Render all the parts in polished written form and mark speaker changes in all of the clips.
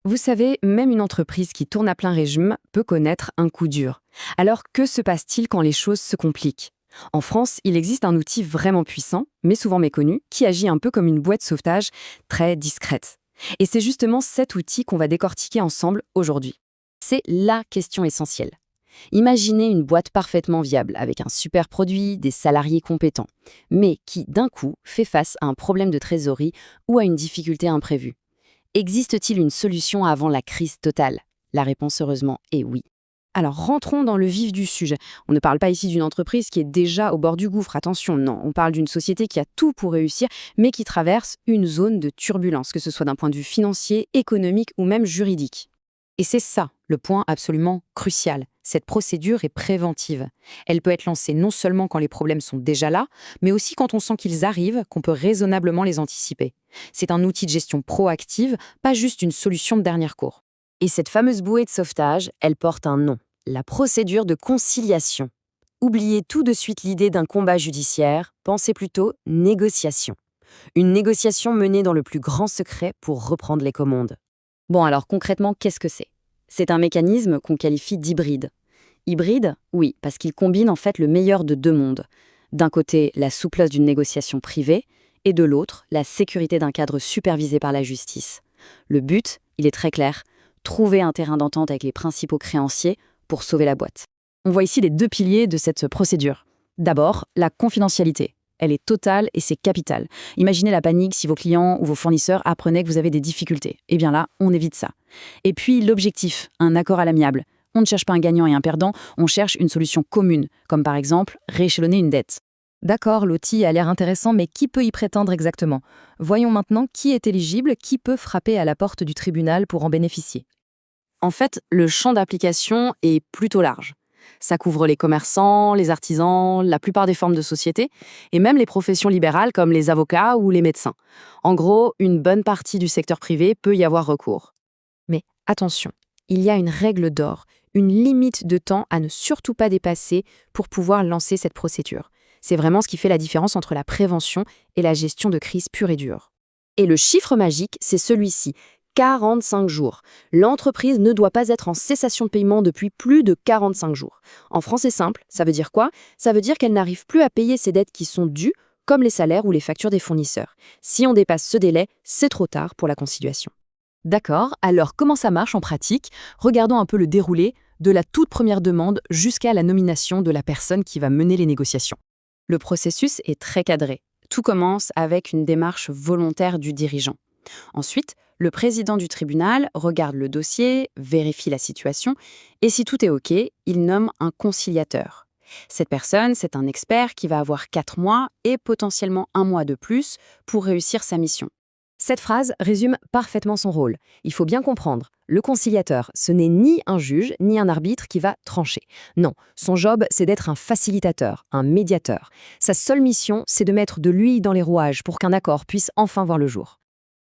Speaker 1: Vous savez, même une entreprise qui tourne à plein régime peut connaître un coup dur. Alors que se passe-t-il quand les choses se compliquent? En France, il existe un outil vraiment puissant, mais souvent méconnu, qui agit un peu comme une boîte de sauvetage très discrète. Et c'est justement cet outil qu'on va décortiquer ensemble aujourd'hui. C'est la question essentielle. Imaginez une boîte parfaitement viable, avec un super produit, des salariés compétents, mais qui, d'un coup, fait face à un problème de trésorerie ou à une difficulté imprévue. Existe-t-il une solution avant la crise totale? La réponse, heureusement, est oui. Alors rentrons dans le vif du sujet. On ne parle pas ici d'une entreprise qui est déjà au bord du gouffre, attention, non. On parle d'une société qui a tout pour réussir, mais qui traverse une zone de turbulence, que ce soit d'un point de vue financier, économique ou même juridique. Et c'est ça, le point absolument crucial. Cette procédure est préventive. Elle peut être lancée non seulement quand les problèmes sont déjà là, mais aussi quand on sent qu'ils arrivent, qu'on peut raisonnablement les anticiper. C'est un outil de gestion proactive, pas juste une solution de dernier recours. Et cette fameuse bouée de sauvetage, elle porte un nom, la procédure de conciliation. Oubliez tout de suite l'idée d'un combat judiciaire, pensez plutôt négociation. Une négociation menée dans le plus grand secret pour reprendre les commandes. Bon alors concrètement, qu'est-ce que c'est? C'est un mécanisme qu'on qualifie d'hybride. Hybride, oui, parce qu'il combine en fait le meilleur de deux mondes. D'un côté, la souplesse d'une négociation privée, et de l'autre, la sécurité d'un cadre supervisé par la justice. Le but, il est très clair, trouver un terrain d'entente avec les principaux créanciers pour sauver la boîte. On voit ici les deux piliers de cette procédure. D'abord, la confidentialité. Elle est totale et c'est capital. Imaginez la panique si vos clients ou vos fournisseurs apprenaient que vous avez des difficultés. Eh bien là, on évite ça. Et puis l'objectif, un accord à l'amiable. On ne cherche pas un gagnant et un perdant, on cherche une solution commune, comme par exemple rééchelonner une dette. D'accord, l'outil a l'air intéressant, mais qui peut y prétendre exactement? Voyons maintenant qui est éligible, qui peut frapper à la porte du tribunal pour en bénéficier. En fait, le champ d'application est plutôt large. Ça couvre les commerçants, les artisans, la plupart des formes de société, et même les professions libérales comme les avocats ou les médecins. En gros, une bonne partie du secteur privé peut y avoir recours. Mais attention, il y a une règle d'or, une limite de temps à ne surtout pas dépasser pour pouvoir lancer cette procédure. C'est vraiment ce qui fait la différence entre la prévention et la gestion de crise pure et dure. Et le chiffre magique, c'est celui-ci, 45 jours. L'entreprise ne doit pas être en cessation de paiement depuis plus de 45 jours. En français simple, ça veut dire quoi? Ça veut dire qu'elle n'arrive plus à payer ses dettes qui sont dues, comme les salaires ou les factures des fournisseurs. Si on dépasse ce délai, c'est trop tard pour la conciliation. D'accord, alors comment ça marche en pratique? Regardons un peu le déroulé de la toute première demande jusqu'à la nomination de la personne qui va mener les négociations. Le processus est très cadré. Tout commence avec une démarche volontaire du dirigeant. Ensuite, le président du tribunal regarde le dossier, vérifie la situation, et si tout est OK, il nomme un conciliateur. Cette personne, c'est un expert qui va avoir 4 mois et potentiellement 1 mois de plus pour réussir sa mission. Cette phrase résume parfaitement son rôle. Il faut bien comprendre, le conciliateur, ce n'est ni un juge, ni un arbitre qui va trancher. Non, son job, c'est d'être un facilitateur, un médiateur. Sa seule mission, c'est de mettre de l'huile dans les rouages pour qu'un accord puisse enfin voir le jour.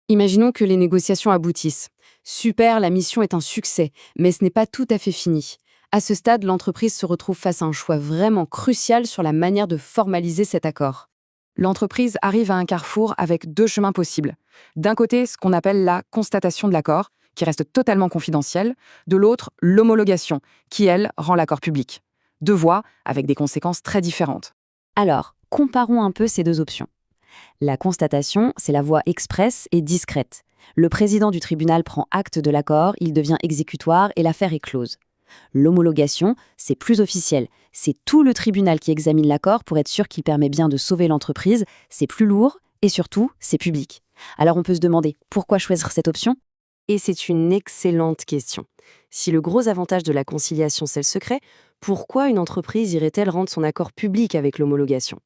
Speaker 1: Imaginons que les négociations aboutissent. Super, la mission est un succès, mais ce n'est pas tout à fait fini. À ce stade, l'entreprise se retrouve face à un choix vraiment crucial sur la manière de formaliser cet accord. L'entreprise arrive à un carrefour avec deux chemins possibles. D'un côté, ce qu'on appelle la constatation de l'accord, qui reste totalement confidentielle. De l'autre, l'homologation, qui, elle, rend l'accord public. Deux voies avec des conséquences très différentes. Alors, comparons un peu ces deux options. La constatation, c'est la voie express et discrète. Le président du tribunal prend acte de l'accord, il devient exécutoire et l'affaire est close. L'homologation, c'est plus officiel. C'est tout le tribunal qui examine l'accord pour être sûr qu'il permet bien de sauver l'entreprise. C'est plus lourd et surtout, c'est public. Alors on peut se demander, pourquoi choisir cette option? Et c'est une excellente question. Si le gros avantage de la conciliation, c'est le secret, pourquoi une entreprise irait-elle rendre son accord public avec l'homologation?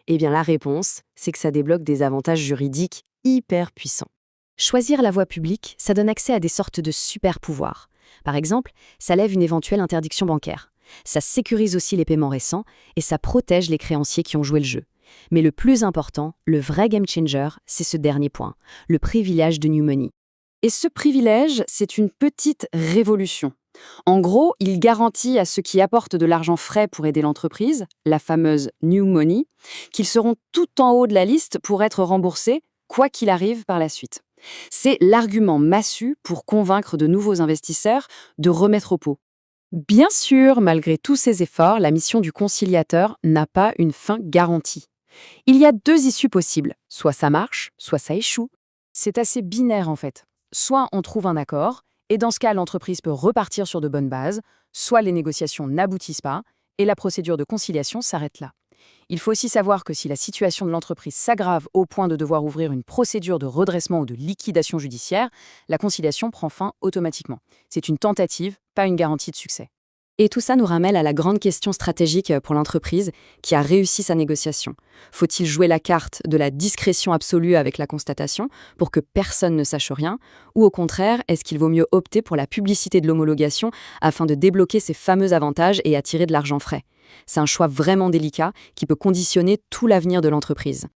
Speaker 1: Eh bien la réponse, c'est que ça débloque des avantages juridiques hyper puissants. Choisir la voie publique, ça donne accès à des sortes de super-pouvoirs. Par exemple, ça lève une éventuelle interdiction bancaire. Ça sécurise aussi les paiements récents et ça protège les créanciers qui ont joué le jeu. Mais le plus important, le vrai game changer, c'est ce dernier point, le privilège de New Money. Et ce privilège, c'est une petite révolution. En gros, il garantit à ceux qui apportent de l'argent frais pour aider l'entreprise, la fameuse New Money, qu'ils seront tout en haut de la liste pour être remboursés, quoi qu'il arrive par la suite.
Speaker 2: C'est l'argument massu pour convaincre de nouveaux investisseurs de remettre au pot.
Speaker 1: Bien sûr, malgré tous ces efforts, la mission du conciliateur n'a pas une fin garantie. Il y a deux issues possibles, soit ça marche, soit ça échoue.
Speaker 2: C'est assez binaire en fait. Soit on trouve un accord, et dans ce cas l'entreprise peut repartir sur de bonnes bases, soit les négociations n'aboutissent pas, et la procédure de conciliation s'arrête là. Il faut aussi savoir que si la situation de l'entreprise s'aggrave au point de devoir ouvrir une procédure de redressement ou de liquidation judiciaire, la conciliation prend fin automatiquement. C'est une tentative, pas une garantie de succès.
Speaker 1: Et tout ça nous ramène à la grande question stratégique pour l'entreprise qui a réussi sa négociation. Faut-il jouer la carte de la discrétion absolue avec la constatation pour que personne ne sache rien? Ou au contraire, est-ce qu'il vaut mieux opter pour la publicité de l'homologation afin de débloquer ces fameux avantages et attirer de l'argent frais? C'est un choix vraiment délicat qui peut conditionner tout l'avenir de l'entreprise.